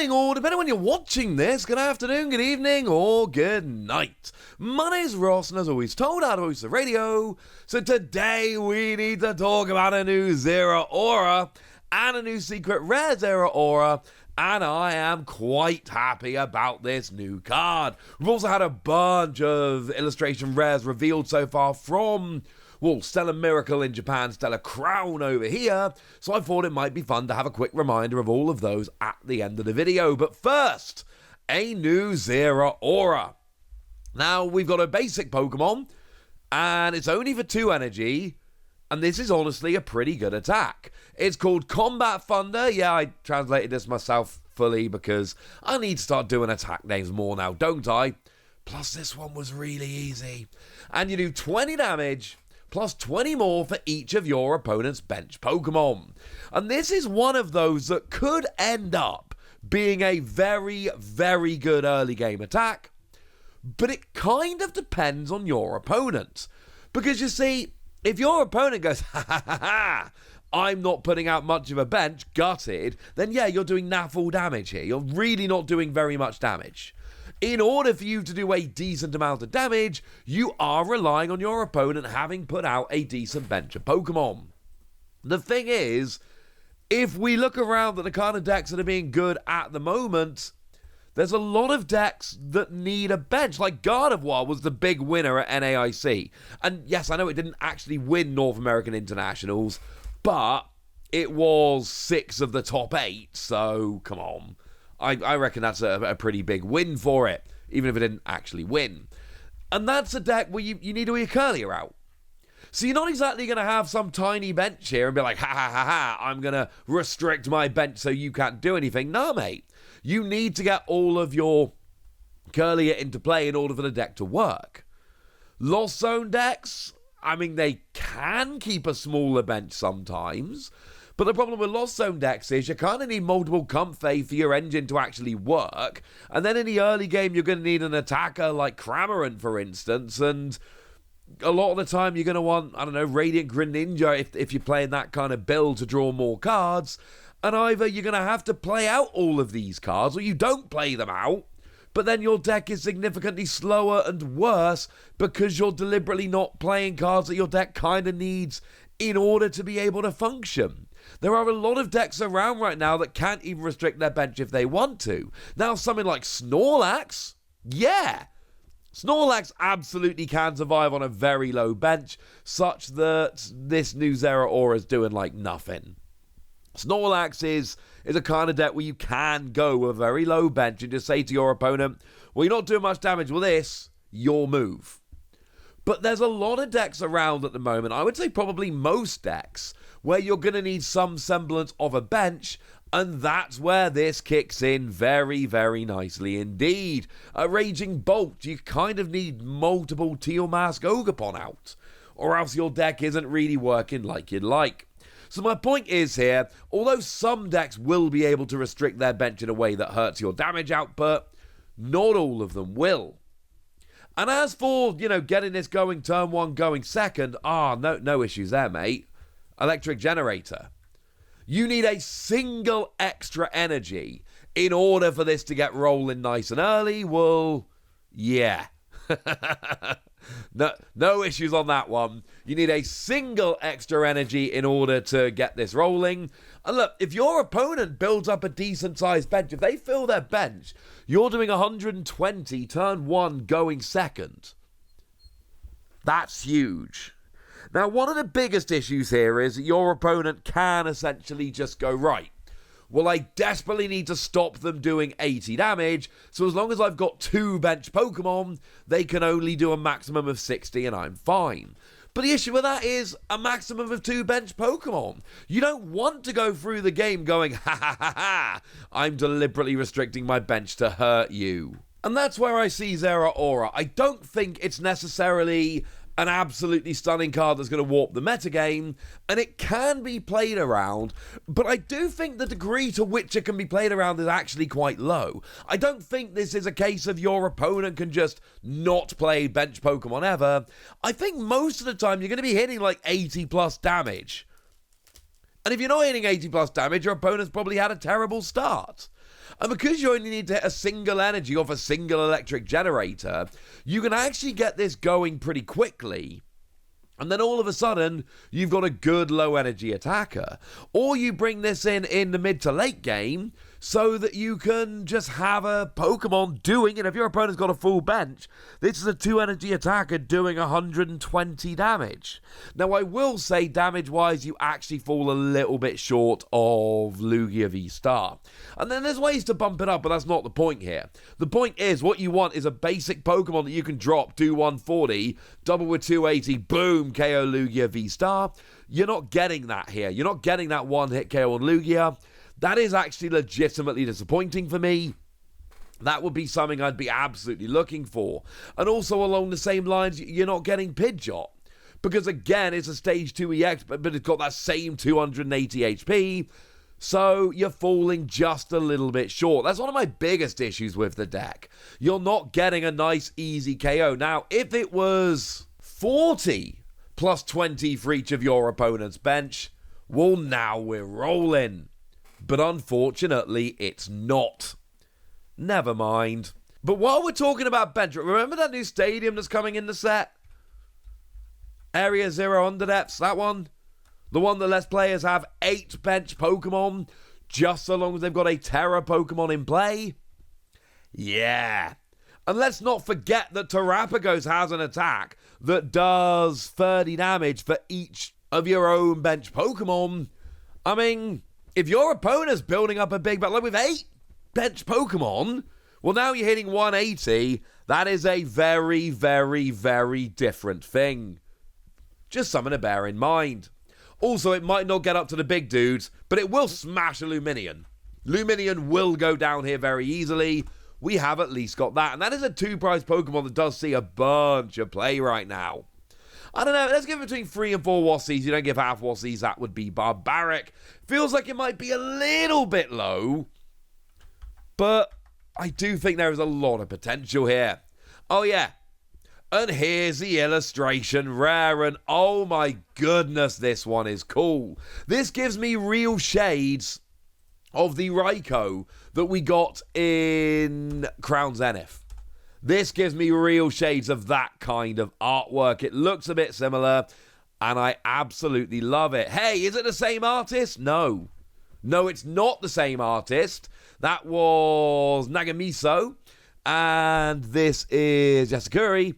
morning, or depending on when you're watching this, good afternoon, good evening, or good night. My name's Ross, and as always, told how to host the radio. So today we need to talk about a new Zeraora and a new secret rare Zeraora, and I am quite happy about this new card. We've also had a bunch of illustration rares revealed so far from, well, Stellar Miracle in Japan, Stellar Crown over here, so I thought it might be fun to have a quick reminder of all of those at the end of the video. But first, a new Zeraora. Now, we've got a basic Pokemon, and it's only for 2 energy, and this is honestly a pretty good attack. It's called Combat Thunder. Yeah, I translated this myself fully because I need to start doing attack names more now, don't I? Plus, this one was really easy. And you do 20 damage, plus 20 more for each of your opponent's bench Pokemon. And this is one of those that could end up being a very, very good early game attack, but it kind of depends on your opponent. Because you see, if your opponent goes, ha ha ha ha, I'm not putting out much of a bench, gutted, then yeah, you're doing naff all damage here. You're really not doing very much damage. In order for you to do a decent amount of damage, you are relying on your opponent having put out a decent bench of Pokemon. The thing is, if we look around at the kind of decks that are being good at the moment, there's a lot of decks that need a bench. Like Gardevoir was the big winner at NAIC. And yes, I know it didn't actually win North American Internationals, but it was 6 of the top 8, so come on. I reckon that's a pretty big win for it, even if it didn't actually win. And that's a deck where you need to be a curlier out. So you're not exactly going to have some tiny bench here and be like, ha ha ha ha, I'm going to restrict my bench so you can't do anything. No, mate. You need to get all of your curlier into play in order for the deck to work. Lost Zone decks, I mean, they can keep a smaller bench sometimes. But the problem with Lost Zone decks is you kind of need multiple Comfey for your engine to actually work. And then in the early game, you're going to need an attacker like Cramorant, for instance. And a lot of the time, you're going to want, I don't know, Radiant Greninja if you're playing that kind of build to draw more cards. And either you're going to have to play out all of these cards, or you don't play them out. But then your deck is significantly slower and worse because you're deliberately not playing cards that your deck kind of needs in order to be able to function. There are a lot of decks around right now that can't even restrict their bench if they want to. Now, something like Snorlax, yeah. Snorlax absolutely can survive on a very low bench, such that this new Zeraora is doing like nothing. Snorlax is a kind of deck where you can go with a very low bench and just say to your opponent, well, you're not doing much damage with this, your move. But there's a lot of decks around at the moment, I would say probably most decks, where you're going to need some semblance of a bench, and that's where this kicks in very, very nicely indeed. A Raging Bolt, you kind of need multiple Teal Mask Ogerpon out, or else your deck isn't really working like you'd like. So my point is here, although some decks will be able to restrict their bench in a way that hurts your damage output, not all of them will. And as for, getting this going turn 1, going second, no issues there, mate. Electric Generator. You need a single extra energy in order for this to get rolling nice and early. Well, yeah. No issues on that one. You need a single extra energy in order to get this rolling. And look, if your opponent builds up a decent sized bench, if they fill their bench, you're doing 120 turn 1 going second. That's huge. Now, one of the biggest issues here is that your opponent can essentially just go, right, well, I desperately need to stop them doing 80 damage, so as long as I've got 2 bench Pokemon, they can only do a maximum of 60 and I'm fine. But the issue with that is a maximum of 2 bench Pokemon. You don't want to go through the game going, ha ha ha ha, I'm deliberately restricting my bench to hurt you. And that's where I see Zeraora. I don't think it's necessarily an absolutely stunning card that's going to warp the metagame, and it can be played around, but I do think the degree to which it can be played around is actually quite low. I don't think this is a case of your opponent can just not play bench Pokemon ever. I think most of the time you're going to be hitting like 80 plus damage. And if you're not hitting 80 plus damage, your opponent's probably had a terrible start. And because you only need to hit a single energy off a single electric generator, you can actually get this going pretty quickly. And then all of a sudden, you've got a good low energy attacker. Or you bring this in the mid to late game so that you can just have a Pokemon doing it. If your opponent's got a full bench, this is a 2 energy attacker doing 120 damage. Now, I will say damage-wise, you actually fall a little bit short of Lugia V-Star. And then there's ways to bump it up, but that's not the point here. The point is, what you want is a basic Pokemon that you can drop, do 140, double with 280, boom, KO Lugia V-Star. You're not getting that here. You're not getting that one-hit KO on Lugia. That is actually legitimately disappointing for me. That would be something I'd be absolutely looking for. And also along the same lines, you're not getting Pidgeot. Because again, it's a stage 2 EX, but it's got that same 280 HP. So you're falling just a little bit short. That's one of my biggest issues with the deck. You're not getting a nice, easy KO. Now, if it was 40 plus 20 for each of your opponent's bench, well, now we're rolling. But unfortunately, it's not. Never mind. But while we're talking about bench, remember that new stadium that's coming in the set? Area 0 Underdepths, that one? The one that lets players have 8 bench Pokemon, just so long as they've got a Terra Pokemon in play? Yeah. And let's not forget that Terrapagos has an attack that does 30 damage for each of your own bench Pokemon. I mean, if your opponent's building up a big battle, like with 8 bench Pokemon, well, now you're hitting 180. That is a very, very, very different thing. Just something to bear in mind. Also, it might not get up to the big dudes, but it will smash a Luminion. Luminion will go down here very easily. We have at least got that. And that is a 2-prize Pokemon that does see a bunch of play right now. I don't know, let's give it between 3 and 4 Wassies. You don't give half Wassies, that would be barbaric. Feels like it might be a little bit low, but I do think there is a lot of potential here. Oh yeah, and here's the illustration rare, and oh my goodness, this one is cool. This gives me real shades of the Raikou that we got in Crown Zenith. This gives me real shades of that kind of artwork. It looks a bit similar, and I absolutely love it. Hey, is it the same artist? No. No, it's not the same artist. That was Nagamiso, and this is Yasukuri,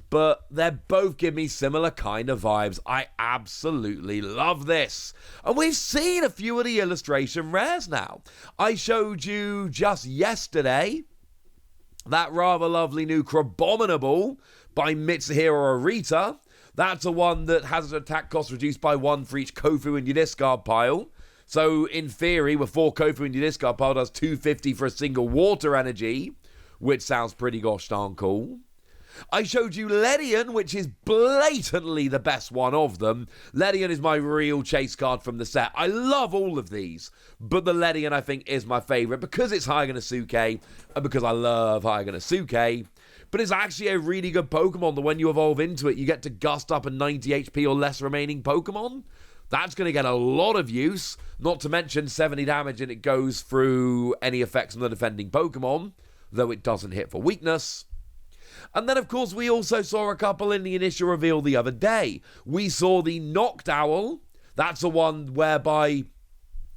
but they both give me similar kind of vibes. I absolutely love this. And we've seen a few of the illustration rares now. I showed you just yesterday that rather lovely new Crabominable by Mitsuhiro Arita. That's a one that has an attack cost reduced by 1 for each Kofu in your discard pile. So, in theory, with 4 Kofu in your discard pile, does 250 for a single water energy, which sounds pretty gosh darn cool. I showed you Ledian, which is blatantly the best one of them. Ledian is my real chase card from the set. I love all of these, but the Ledian, I think, is my favorite because it's Haganosuke and because I love Haganosuke. But it's actually a really good Pokemon that when you evolve into it, you get to gust up a 90 HP or less remaining Pokemon. That's going to get a lot of use, not to mention 70 damage, and it goes through any effects on the defending Pokemon, though it doesn't hit for weakness. And then, of course, we also saw a couple in the initial reveal the other day. We saw the Noctowl. That's the one whereby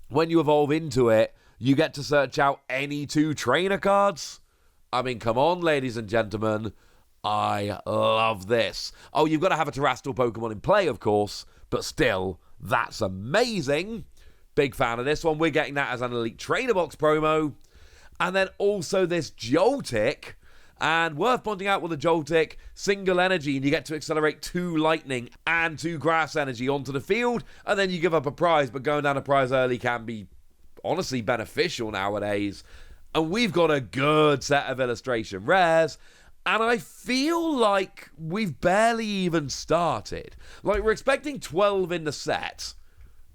when you evolve into it, you get to search out any 2 trainer cards. I mean, come on, ladies and gentlemen. I love this. Oh, you've got to have a terrestrial Pokemon in play, of course, but still, that's amazing. Big fan of this one. We're getting that as an Elite Trainer Box promo. And then also this Joltik. And worth pointing out with the Joltik, single energy, and you get to accelerate 2 lightning and 2 grass energy onto the field, and then you give up a prize, but going down a prize early can be honestly beneficial nowadays. And we've got a good set of illustration rares, and I feel like we've barely even started. Like, we're expecting 12 in the set,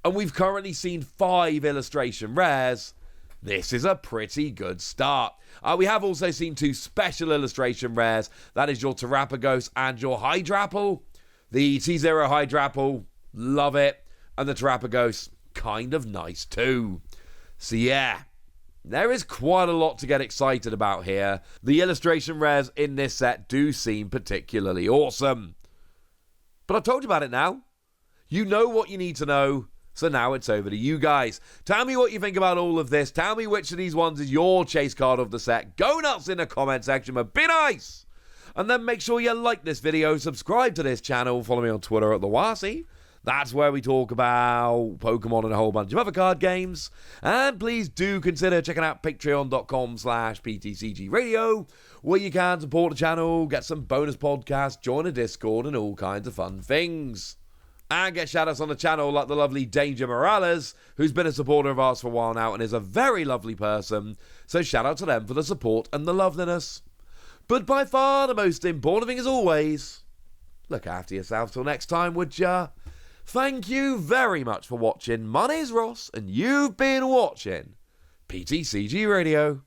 and we've currently seen 5 illustration rares. This is a pretty good start. We have also seen 2 special illustration rares. That is your Terrapagos and your Hydrapple. The T0 Hydrapple, love it. And the Terrapagos, kind of nice too. So yeah, there is quite a lot to get excited about here. The illustration rares in this set do seem particularly awesome. But I've told you about it now. You know what you need to know. So now it's over to you guys. Tell me what you think about all of this. Tell me which of these ones is your chase card of the set. Go nuts in the comment section, but be nice. And then make sure you like this video, subscribe to this channel, follow me on Twitter at TheWasi. That's where we talk about Pokemon and a whole bunch of other card games. And please do consider checking out patreon.com/PTCGradio, where you can support the channel, get some bonus podcasts, join a Discord, and all kinds of fun things. And get shoutouts on the channel like the lovely Danger Morales, who's been a supporter of ours for a while now and is a very lovely person. So shout out to them for the support and the loveliness. But by far the most important thing as always, look after yourself till next time, would ya? Thank you very much for watching. My name's Ross, and you've been watching PTCG Radio.